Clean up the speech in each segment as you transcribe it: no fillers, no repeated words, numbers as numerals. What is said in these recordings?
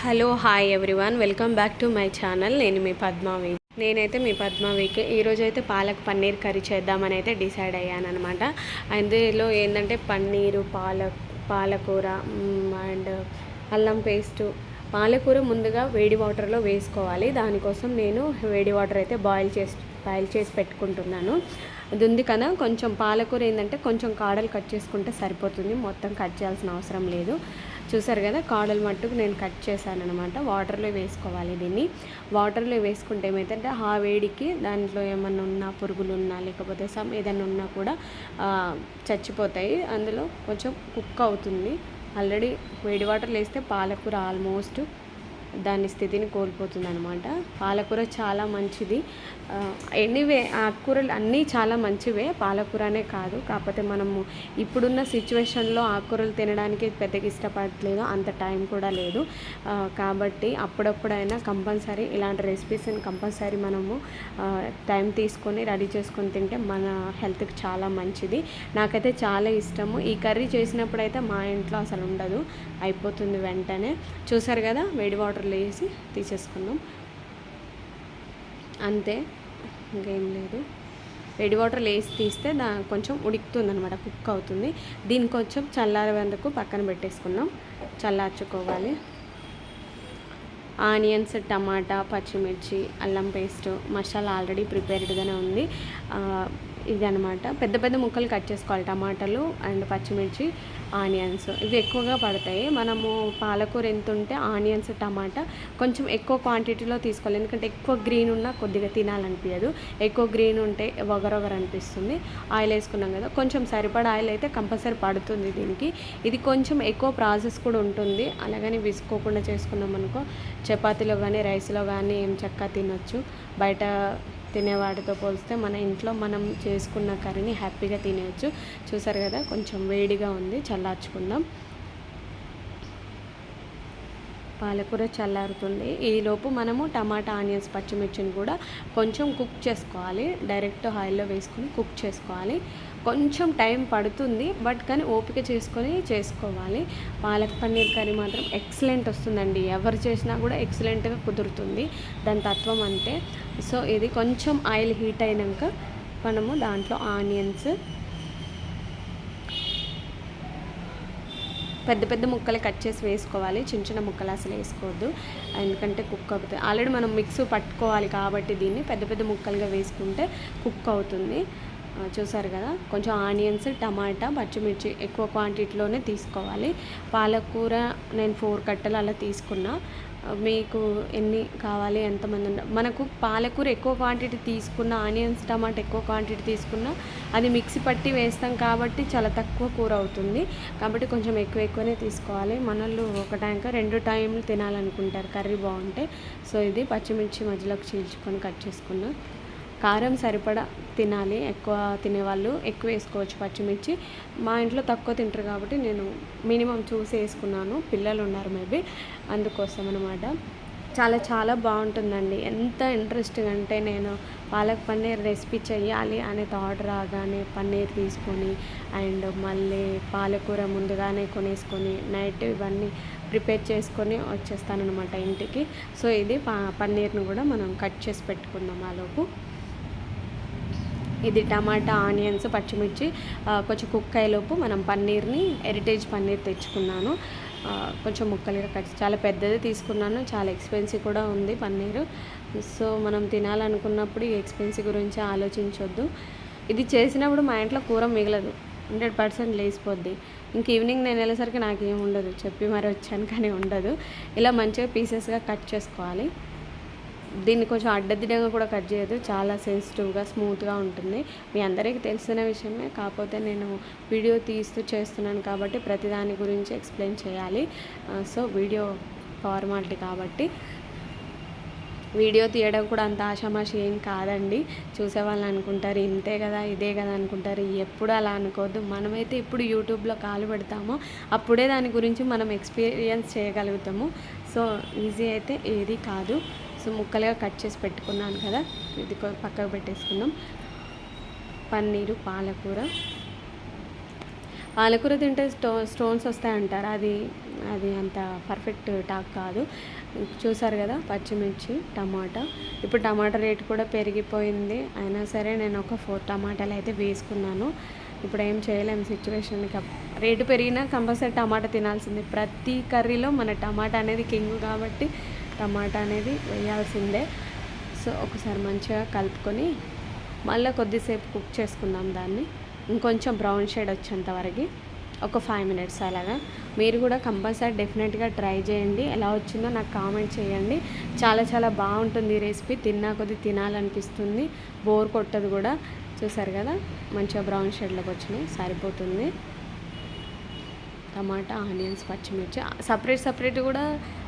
Hello hi everyone, welcome back to my channel. నేను మీ పద్మావి. నేనైతే మీ పద్మావికి ఈరోజు అయితే పాలక్ పన్నీర్ కర్రీ చేద్దామని అయితే డిసైడ్ అయ్యాను అనమాట. అందులో ఏంటంటే పన్నీరు, పాలకూర అండ్ అల్లం పేస్టు. పాలకూర ముందుగా వేడి వాటర్లో వేసుకోవాలి. దానికోసం నేను వేడి వాటర్ అయితే బాయిల్ చేసి పెట్టుకుంటున్నాను. అది ఉంది కదా, కొంచెం పాలకూర ఏంటంటే కొంచెం కాడలు కట్ చేసుకుంటే సరిపోతుంది, మొత్తం కట్ చేయాల్సిన అవసరం లేదు. చూసారు కదా, కాడలు మట్టుకు నేను కట్ చేశాను అనమాట. వాటర్లో వేసుకోవాలి. దీన్ని వాటర్లో వేసుకుంటే ఏమైందంటే ఆ వేడికి దాంట్లో ఏమన్నా ఉన్నా, పురుగులు ఉన్నా, లేకపోతే ఏదైనా ఉన్నా కూడా చచ్చిపోతాయి. అందులో కొంచెం కుక్ అవుతుంది. ఆల్రెడీ వేడి వాటర్లో వేస్తే పాలకూర ఆల్మోస్ట్ దాని స్థితిని కోల్పోతుంది అనమాట. పాలకూర చాలా మంచిది. ఎనీవే ఆకుకూరలు అన్నీ చాలా మంచివే, పాలకూరనే కాదు. కాకపోతే మనము ఇప్పుడున్న సిచ్యువేషన్లో ఆకుకూరలు తినడానికి పెద్దగా ఇష్టపడట్లేదు, అంత టైం కూడా లేదు. కాబట్టి అప్పుడప్పుడైనా కంపల్సరీ ఇలాంటి రెసిపీస్ని కంపల్సరీ మనము టైం తీసుకొని రెడీ చేసుకొని తింటే మన హెల్త్కి చాలా మంచిది. నాకైతే చాలా ఇష్టము. ఈ కర్రీ చేసినప్పుడు అయితే మా ఇంట్లో అసలు ఉండదు, అయిపోతుంది వెంటనే. చూసారు కదా, వేడి వాటర్లో వేసి తీసేసుకుందాం, అంతే, ఇంకేం లేదు. వేడి వాటర్లో వేసి తీస్తే కొంచెం ఉడుకుతుంది అనమాట, కుక్ అవుతుంది. దీన్ని కొంచెం చల్లారే వరకు పక్కన పెట్టేసుకుందాం, చల్లార్చుకోవాలి. ఆనియన్స్, టమాటా, పచ్చిమిర్చి, అల్లం పేస్ట్, మసాలా ఆల్రెడీ ప్రిపేర్డ్గానే ఉంది. ఇది అనమాట. పెద్ద పెద్ద ముక్కలు కట్ చేసుకోవాలి. టమాటాలు అండ్ పచ్చిమిర్చి, ఆనియన్స్ ఇవి ఎక్కువగా పడతాయి. మనము పాలకూర ఎంత ఉంటే ఆనియన్స్, టమాటా కొంచెం ఎక్కువ క్వాంటిటీలో తీసుకోవాలి. ఎందుకంటే ఎక్కువ గ్రీన్ ఉన్నా కొద్దిగా తినాలనిపించదు, ఎక్కువ గ్రీన్ ఉంటే వగరొగరు అనిపిస్తుంది. ఆయిల్ వేసుకున్నాం కదా, కొంచెం సరిపడా ఆయిల్ అయితే కంపల్సరీ పడుతుంది దీనికి. ఇది కొంచెం ఎక్కువ ప్రాసెస్ కూడా ఉంటుంది. అలాగని విసుకోకుండా చేసుకున్నాం అనుకో, చపాతీలో కానీ రైస్లో కానీ ఏం చక్కగా తినొచ్చు. బయట తినేవాటితో పోలిస్తే మన ఇంట్లో మనం చేసుకున్న కర్రీని హ్యాపీగా తినేయచ్చు. చూసారు కదా, కొంచెం వేడిగా ఉంది, చల్లార్చుకుందాం. పాలకూర చల్లారుతుంది. ఈలోపు మనము టమాటా, ఆనియన్స్, పచ్చిమిర్చిని కూడా కొంచెం కుక్ చేసుకోవాలి. డైరెక్ట్ ఆయిల్లో వేసుకొని కుక్ చేసుకోవాలి. కొంచెం టైం పడుతుంది, బట్ కానీ ఓపిక చేసుకొని చేసుకోవాలి. పాలక్ పన్నీర్ కర్రీ మాత్రం ఎక్సలెంట్ వస్తుందండి. ఎవరు చేసినా కూడా ఎక్సలెంట్గా కుదురుతుంది, దాని తత్వం అంతే. సో ఇది కొంచెం ఆయిల్ హీట్ అయినాక మనము దాంట్లో ఆనియన్స్ పెద్ద పెద్ద ముక్కలు కట్ చేసి వేసుకోవాలి. చిన్న చిన్న ముక్కలు అసలు వేసుకోవద్దు, ఎందుకంటే కుక్ అవుతుంది. ఆల్రెడీ మనం మిక్స్ పట్టుకోవాలి కాబట్టి దీన్ని పెద్ద పెద్ద ముక్కలుగా వేసుకుంటే కుక్ అవుతుంది. చూసారు కదా, కొంచెం ఆనియన్స్, టమాటా, పచ్చిమిర్చి ఎక్కువ క్వాంటిటీలోనే తీసుకోవాలి. పాలకూర నేను 4 కట్టలు అలా తీసుకున్నా. మీకు ఎన్ని కావాలి, ఎంతమంది మనకు పాలకూర ఎక్కువ క్వాంటిటీ తీసుకున్న, ఆనియన్స్, టమాటా ఎక్కువ క్వాంటిటీ తీసుకున్న అది మిక్సీ పట్టి వేస్తాం కాబట్టి చాలా తక్కువ కూర అవుతుంది. కాబట్టి కొంచెం ఎక్కువనే తీసుకోవాలి. మనల్ని ఒక టైంకి 2 టైంలు తినాలనుకుంటారు కర్రీ బాగుంటే. సో ఇది పచ్చిమిర్చి మధ్యలోకి చీల్చుకొని కట్ చేసుకున్నా. కారం సరిపడా తినాలి, ఎక్కువ తినేవాళ్ళు ఎక్కువ వేసుకోవచ్చు పచ్చిమిర్చి. మా ఇంట్లో తక్కువ తింటారు కాబట్టి నేను మినిమం చూసి వేసుకున్నాను. పిల్లలు ఉన్నారు మేబీ, అందుకోసం అనమాట. చాలా చాలా బాగుంటుందండి. ఎంత ఇంట్రెస్టింగ్ అంటే, నేను పాలక్ పన్నీర్ రెసిపీ చేయాలి అనే థాట్ రాగానే పన్నీర్ తీసుకొని అండ్ మళ్ళీ పాలకూర ముందుగానే కొనేసుకొని నైట్ ఇవన్నీ ప్రిపేర్ చేసుకొని వచ్చేస్తానమాట ఇంటికి. సో ఇది పన్నీర్ను కూడా మనం కట్ చేసి పెట్టుకుందాం ఆలోపు. ఇది టమాటా, ఆనియన్స్, పచ్చిమిర్చి కొంచెం కుక్ అయ్యేలోపు మనం పన్నీర్ని హెరిటేజ్ పన్నీర్ తెచ్చుకున్నాను. కొంచెం ముక్కలుగా కట్, చాలా పెద్దది తీసుకున్నాను. చాలా ఎక్స్పెన్సివ్ కూడా ఉంది పన్నీరు. సో మనం తినాలనుకున్నప్పుడు ఈ ఎక్స్పెన్సివ్ గురించి ఆలోచించొద్దు. ఇది చేసినప్పుడు మా ఇంట్లో కూర మిగలదు, 100% లేసిపోద్ది. ఇంక ఈవినింగ్ నేను వెళ్ళేసరికి నాకేం ఉండదు, చెప్పి మరి వచ్చాను కానీ ఉండదు. ఇలా మంచిగా పీసెస్గా కట్ చేసుకోవాలి. దీన్ని కొంచెం అడ్డదిడ్డంగా కూడా కట్ చేయదు, చాలా సెన్సిటివ్గా స్మూత్గా ఉంటుంది. మీ అందరికీ తెలిసిన విషయమే, కాకపోతే నేను వీడియో తీస్తూ చేస్తున్నాను కాబట్టి ప్రతిదాని గురించి ఎక్స్ప్లెయిన్ చేయాలి. సో వీడియో ఫార్మాలిటీ కాబట్టి వీడియో తీయడం కూడా అంత ఆషామాషి ఏం కాదండి. చూసేవాళ్ళు అనుకుంటారు ఇంతే కదా, ఇదే కదా అనుకుంటారు. ఎప్పుడు అలా అనుకోవద్దు. మనమైతే ఇప్పుడు యూట్యూబ్లో కాలు పెడతామో అప్పుడే దాని గురించి మనం ఎక్స్పీరియన్స్ చేయగలుగుతాము. సో ఈజీ అయితే ఏది కాదు. సో ముక్కలుగా కట్ చేసి పెట్టుకున్నాను కదా, ఇది పక్కకు పెట్టేసుకుందాం. పన్నీరు, పాలకూర తింటే స్టోన్స్ వస్తాయంటారు, అది అది అంత పర్ఫెక్ట్ టాక్ కాదు. చూసారు కదా పచ్చిమిర్చి, టమాటా. ఇప్పుడు టమాటా రేటు కూడా పెరిగిపోయింది, అయినా సరే నేను ఒక 4 టమాటాలు అయితే వేసుకున్నాను. ఇప్పుడు ఏం చేయలేము సిచ్యువేషన్కి. రేటు పెరిగినా కంపల్సరీ టమాటా తినాల్సిందే. ప్రతి కర్రీలో మన టమాటా అనేది కింగ్ కాబట్టి టమాటా అనేది వేయాల్సిందే. సో ఒకసారి మంచిగా కలుపుకొని మళ్ళీ కొద్దిసేపు కుక్ చేసుకుందాం దాన్ని, ఇంకొంచెం బ్రౌన్ షేడ్ వచ్చేంత వరకు ఒక 5 మినిట్స్ అలాగా. మీరు కూడా కంపల్సరీ డెఫినెట్గా ట్రై చేయండి. ఎలా వచ్చిందో నాకు కామెంట్ చేయండి. చాలా చాలా బాగుంటుంది ఈ రెసిపీ. తిన్నా కొద్ది తినాలనిపిస్తుంది, బోర్ కొట్టదు కూడా. చూసారు కదా మంచిగా బ్రౌన్ షేడ్లోకి వచ్చినాయి, సరిపోతుంది. టమాటా, ఆనియన్స్, పచ్చిమిర్చి సపరేట్ కూడా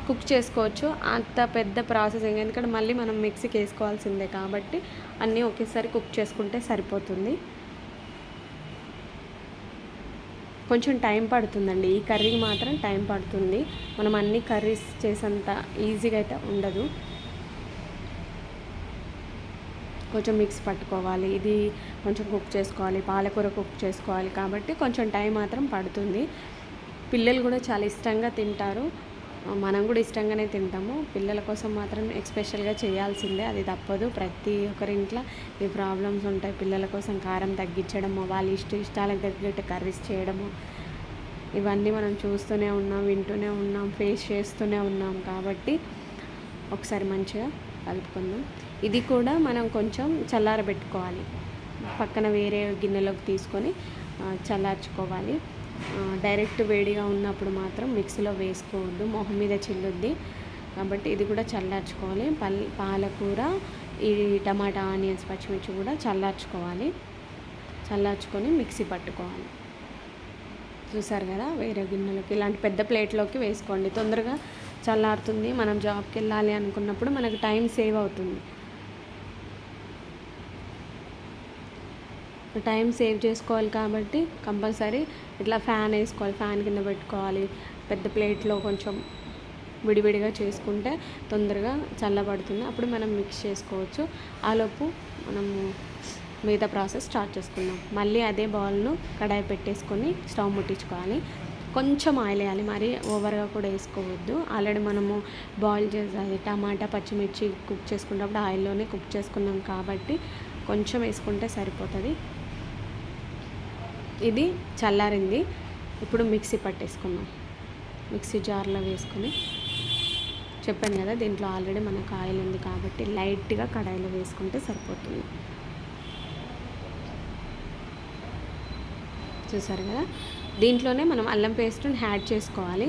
కుక్ చేసుకోవచ్చు. అంత పెద్ద ప్రాసెసింగ్, ఎందుకంటే మళ్ళీ మనం మిక్సీకి వేసుకోవాల్సిందే కాబట్టి అన్నీ ఒకేసారి కుక్ చేసుకుంటే సరిపోతుంది. కొంచెం టైం పడుతుందండి ఈ కర్రీకి, మాత్రం టైం పడుతుంది. మనం అన్ని కర్రీస్ చేసేంత ఈజీగా అయితే ఉండదు. కొంచెం మిక్స్ పట్టుకోవాలి, ఇది కొంచెం కుక్ చేసుకోవాలి, పాలకూర కుక్ చేసుకోవాలి కాబట్టి కొంచెం టైం మాత్రం పడుతుంది. పిల్లలు కూడా చాలా ఇష్టంగా తింటారు, మనం కూడా ఇష్టంగానే తింటాము. పిల్లల కోసం మాత్రం ఎస్పెషల్గా చేయాల్సిందే, అది తప్పదు. ప్రతి ఒక్కరి ఇంట్లో ఈ ప్రాబ్లమ్స్ ఉంటాయి. పిల్లల కోసం కారం తగ్గించడము, వాళ్ళ ఇష్టాలకు తగ్గట్టు కర్రీస్ చేయడము, ఇవన్నీ మనం చూస్తూనే ఉన్నాం, వింటూనే ఉన్నాం, ఫేస్ చేస్తూనే ఉన్నాం. కాబట్టి ఒకసారి మంచిగా కలుపుకుందాం. ఇది కూడా మనం కొంచెం చల్లారబెట్టుకోవాలి, పక్కన వేరే గిన్నెలోకి తీసుకొని చల్లార్చుకోవాలి. డైరెక్ట్ వేడిగా ఉన్నప్పుడు మాత్రం మిక్సీలో వేసుకోవద్దు, మొహం మీద చిల్లుద్ది. కాబట్టి ఇది కూడా చల్లార్చుకోవాలి. పాలకూర, ఈ టమాటా, ఆనియన్స్, పచ్చిమిర్చి కూడా చల్లార్చుకోవాలి. చల్లార్చుకొని మిక్సీ పట్టుకోవాలి. చూసారు కదా వేరే గిన్నెలోకి, ఇలాంటి పెద్ద ప్లేట్లోకి వేసుకోండి. తొందరగా చల్లారుతుంది. మనం జాబ్కి వెళ్ళాలి అనుకున్నప్పుడు మనకు టైం సేవ్ అవుతుంది. టైం సేవ్ చేసుకోవాలి కాబట్టి కంపల్సరీ ఇట్లా ఫ్యాన్ వేసుకోవాలి, ఫ్యాన్ కింద పెట్టుకోవాలి. పెద్ద ప్లేట్లో కొంచెం విడివిడిగా చేసుకుంటే తొందరగా చల్లబడుతుంది, అప్పుడు మనం మిక్స్ చేసుకోవచ్చు. ఆలోపు మనము మిగతా ప్రాసెస్ స్టార్ట్ చేసుకుందాం. మళ్ళీ అదే బౌల్ను కడాయి పెట్టేసుకొని స్టవ్ ముట్టించుకోవాలి. కొంచెం ఆయిల్ వేయాలి, మరి ఓవర్గా కూడా వేసుకోవద్దు. ఆల్రెడీ మనము బాయిల్ చేసేది టమాటా, పచ్చిమిర్చి కుక్ చేసుకున్నప్పుడు ఆయిల్లోనే కుక్ చేసుకున్నాం కాబట్టి కొంచెం వేసుకుంటే సరిపోతుంది. ఇది చల్లారింది, ఇప్పుడు మిక్సీ పట్టేసుకున్నాం. మిక్సీ జార్లో వేసుకొని, చెప్పాను కదా దీంట్లో ఆల్రెడీ మనకు ఆయిల్ ఉంది కాబట్టి లైట్గా కడాయిలో వేసుకుంటే సరిపోతుంది. చూసారు కదా, దీంట్లోనే మనం అల్లం పేస్ట్ని యాడ్ చేసుకోవాలి.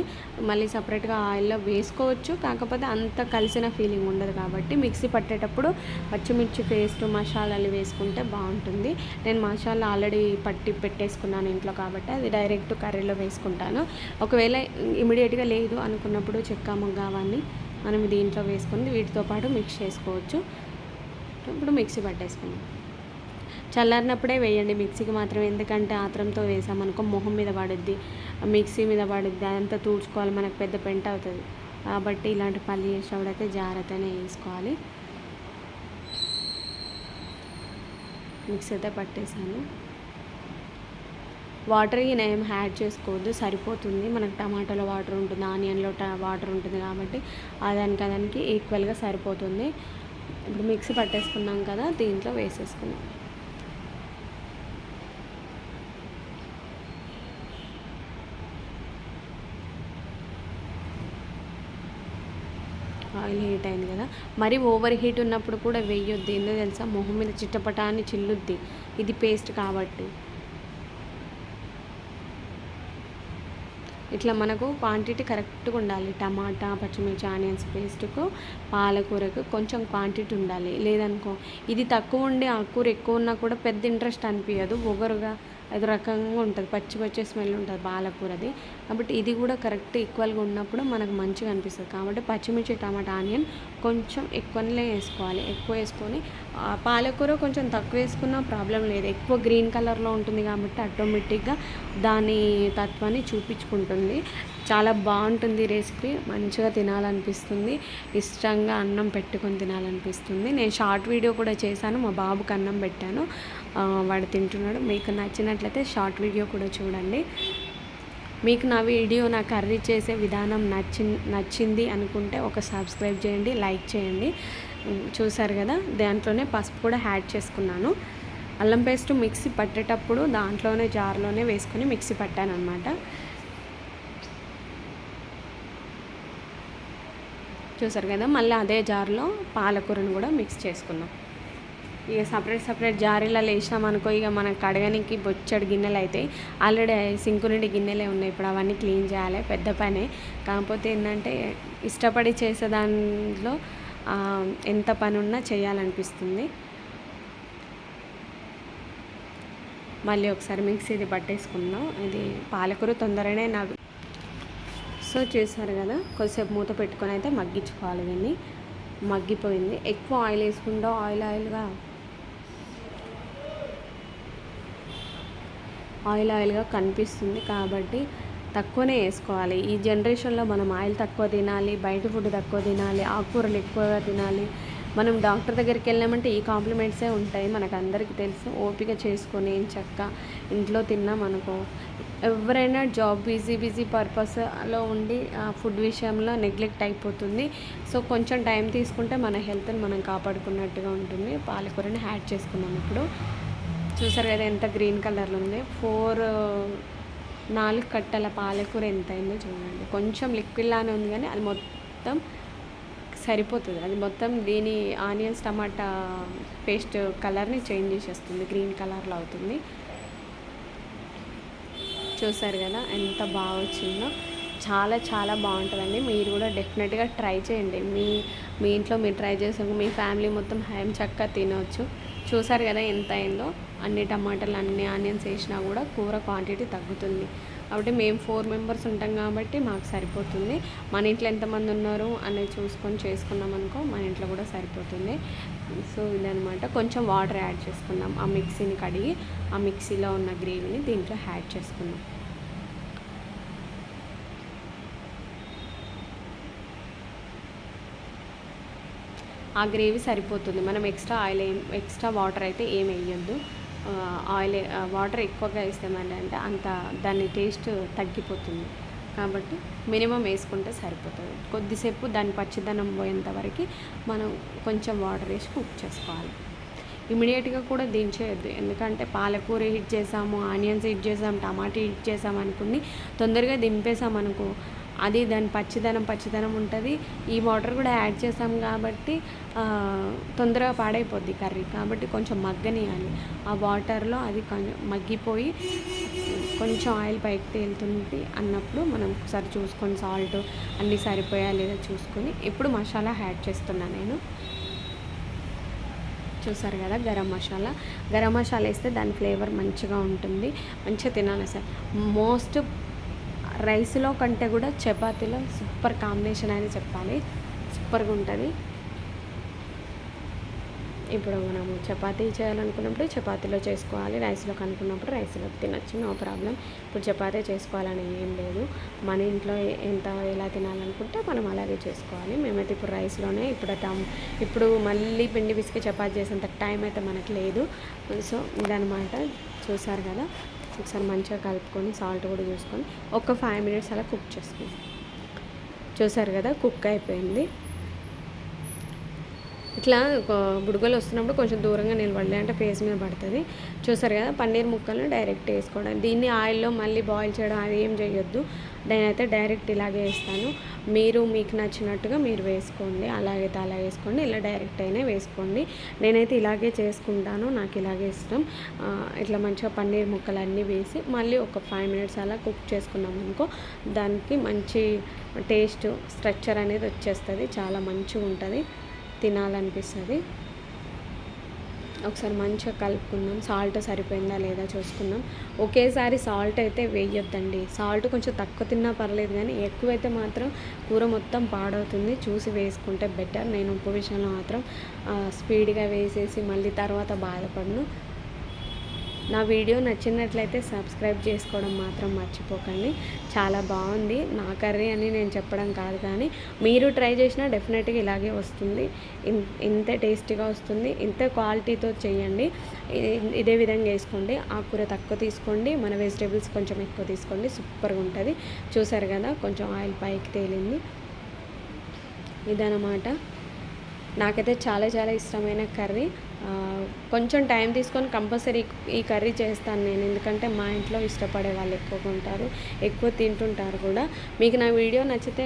మళ్ళీ సపరేట్గా ఆయిల్లో వేసుకోవచ్చు, కాకపోతే అంత కలిసిన ఫీలింగ్ ఉండదు కాబట్టి మిక్సీ పట్టేటప్పుడు పచ్చిమిర్చి పేస్ట్, మసాలాలు వేసుకుంటే బాగుంటుంది. నేను మసాలా ఆల్రెడీ పట్టి పెట్టేసుకున్నాను ఇంట్లో కాబట్టి అది డైరెక్ట్ కర్రీలో వేసుకుంటాను. ఒకవేళ ఇమీడియట్గా లేదు అనుకున్నప్పుడు చెక్క, మొగ్గ అవన్నీ మనం దీంట్లో వేసుకొని వీటితో పాటు మిక్స్ చేసుకోవచ్చు. ఇప్పుడు మిక్సీ పట్టేసుకున్నాం. చల్లారినప్పుడే వేయండి మిక్సీకి మాత్రం, ఎందుకంటే ఆత్రంతో వేసామనుకో మొహం మీద పడుద్ది, మిక్సీ మీద పడుద్ది, అదంతా తుడుచుకోవాలి, మనకు పెద్ద పెంట అవుతుంది. కాబట్టి ఇలాంటి పల్లి చేసేటప్పుడైతే జాగ్రత్తనే వేసుకోవాలి. మిక్సీ అయితే పట్టేసాను. వాటర్ ఏం యాడ్ చేసుకోవద్దు, సరిపోతుంది. మనకు టమాటాలో వాటర్ ఉంటుంది, ఆనియన్లో వాటర్ ఉంటుంది కాబట్టి దానికి ఈక్వల్గా సరిపోతుంది. ఇప్పుడు మిక్సీ పట్టేసుకున్నాం కదా, దీంట్లో వేసేసుకున్నాం. ఆయిల్ హీట్ అయింది కదా, మరి ఓవర్ హీట్ ఉన్నప్పుడు కూడా వేయొద్దు. ఎందుకు తెలుసా, మొహం మీద చిట్టపటాన్ని చిల్లుద్ది, ఇది పేస్ట్ కాబట్టి. ఇట్లా మనకు క్వాంటిటీ కరెక్ట్గా ఉండాలి. టమాటా, పచ్చిమిర్చి, ఆనియన్స్ పేస్ట్కు, పాలకూరకు కొంచెం క్వాంటిటీ ఉండాలి. లేదనుకో ఇది తక్కువ ఉండి ఆ కూర ఎక్కువ ఉన్నా కూడా పెద్ద ఇంట్రెస్ట్ అనిపించదు, ఒగరుగా అది రకంగా ఉంటుంది, పచ్చి పచ్చి స్మెల్ ఉంటుంది పాలకూరది. కాబట్టి ఇది కూడా కరెక్ట్ ఈక్వల్గా ఉన్నప్పుడు మనకు మంచిగా అనిపిస్తుంది. కాబట్టి పచ్చిమిర్చి, టమాటా, ఆనియన్ కొంచెం ఎక్కువనే వేసుకోవాలి. ఎక్కువ వేసుకొని పాలకూర కొంచెం తక్కువ వేసుకున్నా ప్రాబ్లం లేదు, ఎక్కువ గ్రీన్ కలర్లో ఉంటుంది కాబట్టి ఆటోమేటిక్గా దాని తత్వాన్ని చూపించుకుంటుంది. చాలా బాగుంటుంది రెసిపీ, మంచిగా తినాలనిపిస్తుంది, ఇష్టంగా అన్నం పెట్టుకొని తినాలనిపిస్తుంది. నేను షార్ట్ వీడియో కూడా చేశాను, మా బాబుకి అన్నం పెట్టాను, వాడు తింటున్నాడు. మీకు నచ్చినట్లయితే షార్ట్ వీడియో కూడా చూడండి. మీకు నా వీడియో నా కర్రీ చేసే విధానం నచ్చింది అనుకుంటే ఒక సబ్స్క్రైబ్ చేయండి, లైక్ చేయండి. చూసారు కదా, దాంట్లోనే పసుపు కూడా యాడ్ చేసుకున్నాను. అల్లం పేస్ట్ మిక్సీ పట్టేటప్పుడు దాంట్లోనే జార్లోనే వేసుకొని మిక్సీ పట్టాను అనమాట. చూసారు కదా, మళ్ళీ అదే జార్లో పాలకూరను కూడా మిక్స్ చేసుకున్నాం. ఇక సపరేట్ జారీలలో వేసినామనుకో ఇక మనకు కడగడానికి బొచ్చడి గిన్నెలు అవుతాయి. ఆల్రెడీ సింకు నుండి గిన్నెలే ఉన్నాయి, ఇప్పుడు అవన్నీ క్లీన్ చేయాలి, పెద్ద పనే. కాకపోతే ఏంటంటే ఇష్టపడి చేసే దాంట్లో ఎంత పని ఉన్నా చేయాలనిపిస్తుంది. మళ్ళీ ఒకసారి మిక్సీది పట్టేసుకున్నాం. ఇది పాలకూర తొందరనే సో చేశారు కదా, కొద్దిసేపు మూత పెట్టుకొని అయితే మగ్గించుకోవాలి. దీన్ని మగ్గిపోయింది. ఎక్కువ ఆయిల్ వేసుకుంటూ ఆయిల్గా కనిపిస్తుంది కాబట్టి తక్కువనే వేసుకోవాలి. ఈ జనరేషన్లో మనం ఆయిల్ తక్కువ తినాలి, బయట ఫుడ్ తక్కువ తినాలి, ఆకుకూరలు ఎక్కువగా తినాలి. మనం డాక్టర్ దగ్గరికి వెళ్ళామంటే ఈ కాంప్లిమెంట్సే ఉంటాయి, మనకు అందరికీ తెలుసు. ఓపిక చేసుకొని చక్కగా ఇంట్లో తిన్నాం అనుకో, ఎవరైనా జాబ్ బిజీ పర్పస్లో ఉండి ఫుడ్ విషయంలో నెగ్లెక్ట్ అయిపోతుంది. సో కొంచెం టైం తీసుకుంటే మన హెల్త్ని మనం కాపాడుకున్నట్టుగా ఉంటుంది. పాలకూరని యాడ్ చేసుకున్నాం. ఇప్పుడు చూసారు కదా ఎంత గ్రీన్ కలర్లో ఉంది. 4 కట్టల పాలకూర ఎంత అయిందో చూడండి. కొంచెం లిక్విడ్ లానే ఉంది కానీ అది మొత్తం సరిపోతుంది. అది మొత్తం దీని ఆనియన్స్ టమాటా పేస్ట్ కలర్ని చేంజ్ చేసేస్తుంది, గ్రీన్ కలర్లో అవుతుంది. చూసారు కదా ఎంత బాగా వచ్చిందో. చాలా బాగుంటుందండి. మీరు కూడా డెఫినెట్గా ట్రై చేయండి. మీ ఇంట్లో మీరు ట్రై చేసాక మీ ఫ్యామిలీ మొత్తం చక్కగా తినవచ్చు. చూసారు కదా ఎంత అయిందో. అన్ని టమాటాలు అన్ని ఆనియన్స్ వేసినా కూడా కూర క్వాంటిటీ తగ్గుతుంది. కాబట్టి మేము 4 మెంబర్స్ ఉంటాం కాబట్టి మాకు సరిపోతుంది. మన ఇంట్లో ఎంతమంది ఉన్నారు అనేది చూసుకొని చేసుకున్నాం అనుకో మన ఇంట్లో కూడా సరిపోతుంది. సో ఇదనమాట. కొంచెం వాటర్ యాడ్ చేసుకున్నాం. ఆ మిక్సీని కడిగి ఆ మిక్సీలో ఉన్న గ్రేవీని దీంట్లో యాడ్ చేసుకున్నాం. ఆ గ్రేవీ సరిపోతుంది. మనం ఎక్స్ట్రా వాటర్ అయితే ఏం వేయొద్దు. వాటర్ ఎక్కువగా వేస్తామంటే అంత దాని టేస్ట్ తగ్గిపోతుంది. కాబట్టి మినిమం వేసుకుంటే సరిపోతుంది. కొద్దిసేపు దాని పచ్చిదనం పోయేంత వరకు మనం కొంచెం వాటర్ వేసి కుక్ చేసుకోవాలి. ఇమీడియట్గా కూడా దించేయద్దు, ఎందుకంటే పాలకూర హీట్ చేసాము, ఆనియన్స్ హీట్ చేసాము, టమాటా హీట్ చేసాము అనుకుని తొందరగా దింపేసామనుకో అది దాని పచ్చిదనం ఉంటుంది. ఈ వాటర్ కూడా యాడ్ చేసాం కాబట్టి తొందరగా పాడైపోద్ది కర్రీ. కాబట్టి కొంచెం మగ్గనియాలి. ఆ వాటర్లో అది మగ్గిపోయి కొంచెం ఆయిల్ పైకి తేలుతుంది అన్నప్పుడు మనం ఒకసారి చూసుకొని సాల్ట్ అన్నీ సరిపోయా లేదా చూసుకొని ఇప్పుడు మసాలా యాడ్ చేస్తున్నాను నేను. చూసారు కదా, గరం మసాలా వేస్తే దాని ఫ్లేవర్ మంచిగా ఉంటుంది, మంచిగా తినాలి. సార్ మోస్ట్ రైస్లో కంటే కూడా చపాతీలో సూపర్ కాంబినేషన్ అని చెప్పాలి, సూపర్గా ఉంటుంది. ఇప్పుడు మనము చపాతీ చేయాలనుకున్నప్పుడు చపాతీలో చేసుకోవాలి, రైస్లో కనుక్కున్నప్పుడు రైస్లో తినచ్చు, నో ప్రాబ్లం. ఇప్పుడు చపాతీ చేసుకోవాలని ఏం లేదు, మన ఇంట్లో ఎలా తినాలనుకుంటే మనం అలాగే చేసుకోవాలి. మేమైతే ఇప్పుడు రైస్లోనే ఇప్పుడు మళ్ళీ పిండి పిసికి చపాతీ చేసేంత టైం అయితే మనకు లేదు. సో ఇదనమాట. చూసారు కదా, ఒకసారి మంచిగా కలుపుకొని సాల్ట్ కూడా చూసుకొని ఒక 5 minutes అలా కుక్ చేసుకుంటాం. చూసారు కదా, కుక్ అయిపోయింది. ఇట్లా బుడగలు వస్తున్నప్పుడు కొంచెం దూరంగా నిలబడలే అంటే ఫేస్ మీద పడుతుంది. చూసారు కదా, పన్నీర్ ముక్కలను డైరెక్ట్ వేసుకోవడం. దీన్ని ఆయిల్లో మళ్ళీ బాయిల్ చేయడం అది ఏం చేయొద్దు. నేనైతే డైరెక్ట్ ఇలాగే వేస్తాను. మీకు నచ్చినట్టుగా మీరు వేసుకోండి, అలాగే వేసుకోండి, ఇలా డైరెక్ట్ అయినా వేసుకోండి. నేనైతే ఇలాగే చేసుకుంటాను, నాకు ఇలాగే ఇష్టం. ఇట్లా మంచిగా పన్నీర్ ముక్కలన్నీ వేసి మళ్ళీ ఒక 5 minutes అలా కుక్ చేసుకున్నాం అనుకో దానికి మంచి టేస్ట్ స్ట్రక్చర్ అనేది వచ్చేస్తుంది, చాలా మంచిగా ఉంటుంది, తినాలనిపిస్తుంది. ఒకసారి మంచిగా కలుపుకుందాం. సాల్ట్ సరిపోయిందా లేదా చూసుకుందాం. ఒకేసారి సాల్ట్ అయితే వేయొద్దండి. సాల్ట్ కొంచెం తక్కువ తిన్నా పర్లేదు, కానీ ఎక్కువైతే మాత్రం కూర మొత్తం పాడవుతుంది. చూసి వేసుకుంటే బెటర్. నేను ఉప్పు విషయంలో మాత్రం స్పీడ్గా వేసేసి మళ్ళీ తర్వాత బాధపడను. నా వీడియో నచ్చినట్లయితే సబ్స్క్రైబ్ చేసుకోవడం మాత్రం మర్చిపోకండి. చాలా బాగుంది. నా కర్రీ అని నేను చెప్పడం కాదు, కానీ మీరు ట్రై చేసినా డెఫినెట్గా ఇలాగే వస్తుంది. ఇంత టేస్టీగా వస్తుంది. ఇంత క్వాలిటీతో చేయండి. ఇదే విధంగా వేసుకోండి. ఆకుకూర తక్కువ తీసుకోండి, మన వెజిటేబుల్స్ కొంచెం ఎక్కువ తీసుకోండి. సూపర్గా ఉంటుంది. చూసారు కదా, కొంచెం ఆయిల్ పైకి తేలింది. ఇదన్నమాట. నాకైతే చాలా చాలా ఇష్టమైన కర్రీ. కొంచెం టైం తీసుకొని కంపల్సరీ ఈ కర్రీ చేస్తాను నేను, ఎందుకంటే మా ఇంట్లో ఇష్టపడే వాళ్ళు ఎక్కువగా ఉంటారు, ఎక్కువ తింటుంటారు కూడా. మీకు నా వీడియో నచ్చితే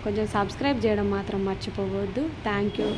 కొంచెం సబ్స్క్రైబ్ చేయడం మాత్రం మర్చిపోవద్దు. Thank you.